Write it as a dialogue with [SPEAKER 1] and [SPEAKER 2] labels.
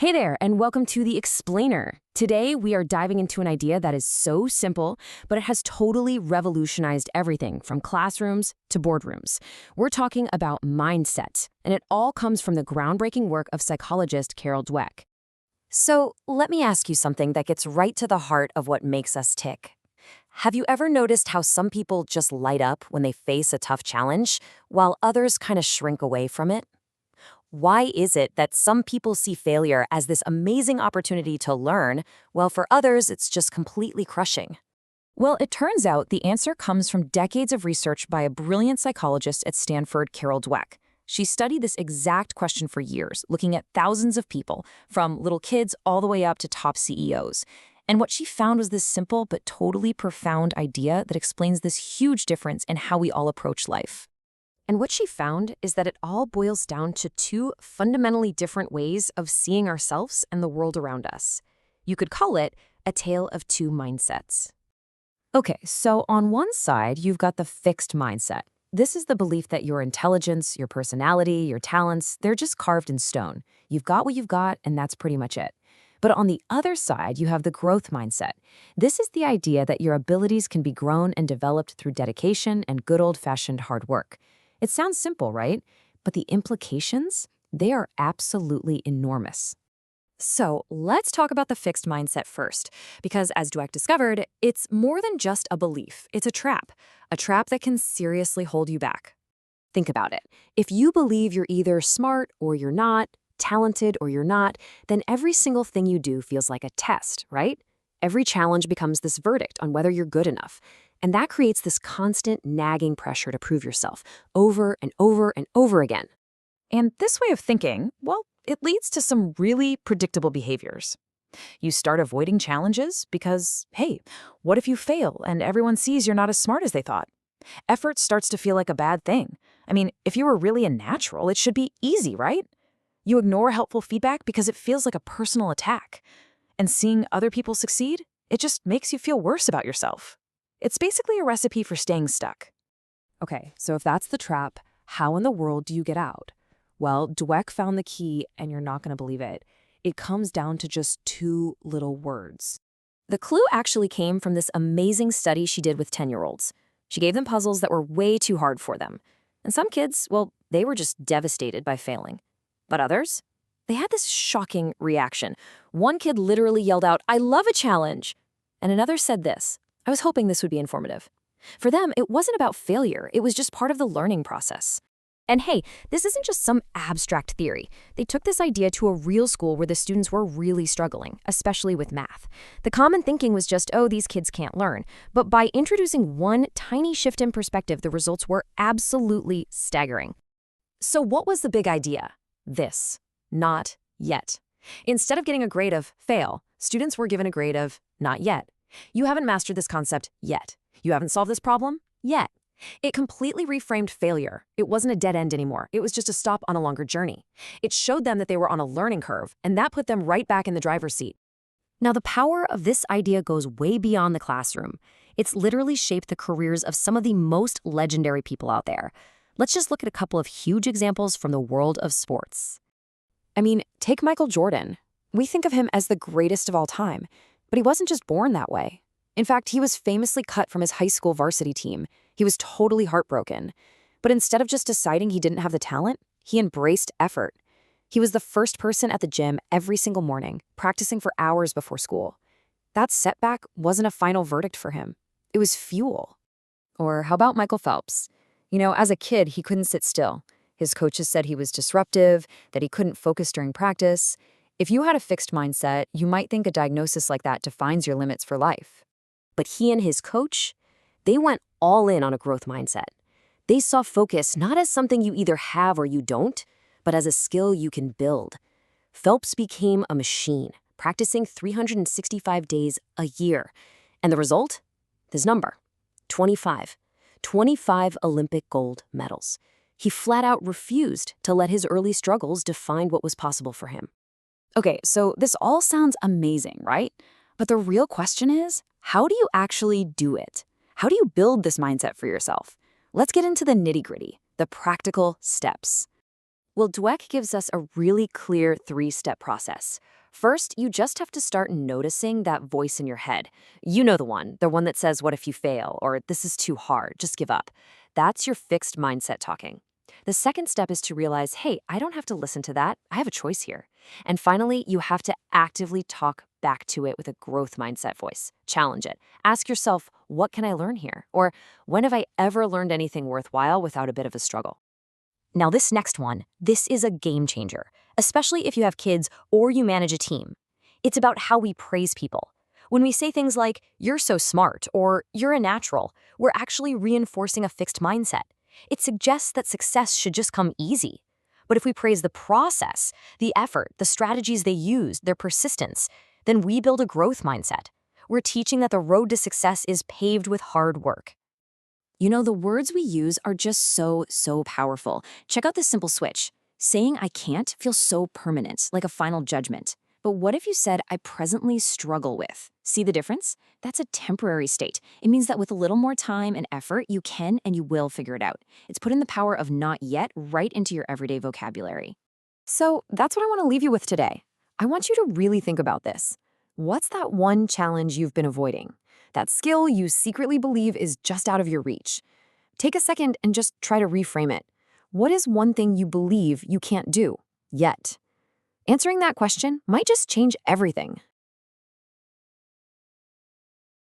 [SPEAKER 1] Hey there, and welcome to The Explainer. Today, we are diving into an idea that is so simple, but it has totally revolutionized everything from classrooms to boardrooms. We're talking about mindset, and it all comes from the groundbreaking work of psychologist Carol Dweck.
[SPEAKER 2] So let me ask you something that gets right to the heart of what makes us tick. Have you ever noticed how some people just light up when they face a tough challenge, while others kind of shrink away from it? Why is it that some people see failure as this amazing opportunity to learn, while for others it's just completely crushing?
[SPEAKER 1] Well, it turns out the answer comes from decades of research by a brilliant psychologist at Stanford, Carol Dweck. She studied this exact question for years, looking at thousands of people, from little kids all the way up to top CEOs. And what she found was this simple but totally profound idea that explains this huge difference in how we all approach life. And what she found is that it all boils down to two fundamentally different ways of seeing ourselves and the world around us. You could call it a tale of two mindsets. Okay, so on one side, you've got the fixed mindset. This is the belief that your intelligence, your personality, your talents, they're just carved in stone. You've got what you've got, and that's pretty much it. But on the other side, you have the growth mindset. This is the idea that your abilities can be grown and developed through dedication and good old-fashioned hard work. It sounds simple, right? But the implications, they are absolutely enormous. So let's talk about the fixed mindset first, because as Dweck discovered, it's more than just a belief. It's a trap that can seriously hold you back. Think about it. If you believe you're either smart or you're not, talented or you're not, then every single thing you do feels like a test, right? Every challenge becomes this verdict on whether you're good enough. And that creates this constant nagging pressure to prove yourself over and over and over again. And this way of thinking, well, it leads to some really predictable behaviors. You start avoiding challenges because, hey, what if you fail and everyone sees you're not as smart as they thought? Effort starts to feel like a bad thing. I mean, if you were really a natural, it should be easy, right? You ignore helpful feedback because it feels like a personal attack. And seeing other people succeed, it just makes you feel worse about yourself. It's basically a recipe for staying stuck. Okay, so if that's the trap, how in the world do you get out? Well, Dweck found the key, and you're not going to believe it. It comes down to just two little words. The clue actually came from this amazing study she did with 10-year-olds. She gave them puzzles that were way too hard for them. And some kids, well, they were just devastated by failing. But others, they had this shocking reaction. One kid literally yelled out, "I love a challenge!" And another said this, "I was hoping this would be informative." For them, it wasn't about failure. It was just part of the learning process. And hey, this isn't just some abstract theory. They took this idea to a real school where the students were really struggling, especially with math. The common thinking was just, oh, these kids can't learn. But by introducing one tiny shift in perspective, the results were absolutely staggering. So what was the big idea? This, not yet. Instead of getting a grade of fail, students were given a grade of not yet. You haven't mastered this concept yet. You haven't solved this problem yet. It completely reframed failure. It wasn't a dead end anymore. It was just a stop on a longer journey. It showed them that they were on a learning curve, and that put them right back in the driver's seat. Now, the power of this idea goes way beyond the classroom. It's literally shaped the careers of some of the most legendary people out there. Let's just look at a couple of huge examples from the world of sports. I mean, take Michael Jordan. We think of him as the greatest of all time, but he wasn't just born that way. In fact, he was famously cut from his high school varsity team. He was totally heartbroken. But instead of just deciding he didn't have the talent, he embraced effort. He was the first person at the gym every single morning, practicing for hours before school. That setback wasn't a final verdict for him. It was fuel. Or how about Michael Phelps? You know, as a kid, he couldn't sit still. His coaches said he was disruptive, that he couldn't focus during practice. If you had a fixed mindset, you might think a diagnosis like that defines your limits for life. But he and his coach, they went all in on a growth mindset. They saw focus not as something you either have or you don't, but as a skill you can build. Phelps became a machine, practicing 365 days a year. And the result? This number, 25. 25 Olympic gold medals. He flat out refused to let his early struggles define what was possible for him. Okay, so this all sounds amazing, right? But the real question is, how do you actually do it? How do you build this mindset for yourself? Let's get into the nitty-gritty, the practical steps.
[SPEAKER 2] Well, Dweck gives us a really clear three-step process. First, you just have to start noticing that voice in your head. You know the one that says, "What if you fail?" or "This is too hard, just give up." That's your fixed mindset talking. The second step is to realize, hey, I don't have to listen to that. I have a choice here. And finally, you have to actively talk back to it with a growth mindset voice. Challenge it. Ask yourself, what can I learn here? Or when have I ever learned anything worthwhile without a bit of a struggle?
[SPEAKER 1] Now, this next one, this is a game changer, especially if you have kids or you manage a team. It's about how we praise people. When we say things like, "You're so smart," or "You're a natural," we're actually reinforcing a fixed mindset. It suggests that success should just come easy. But if we praise the process, the effort, the strategies they use, their persistence, then we build a growth mindset. We're teaching that the road to success is paved with hard work. You know, the words we use are just so powerful. Check out this simple switch. Saying "I can't" feels so permanent, like a final judgment. But what if you said "I presently struggle with"? See the difference? That's a temporary state. It means that with a little more time and effort, you can and you will figure it out. It's putting the power of "not yet" right into your everyday vocabulary. So that's what I want to leave you with today. I want you to really think about this. What's that one challenge you've been avoiding? That skill you secretly believe is just out of your reach? Take a second and just try to reframe it. What is one thing you believe you can't do yet? Answering that question might just change everything.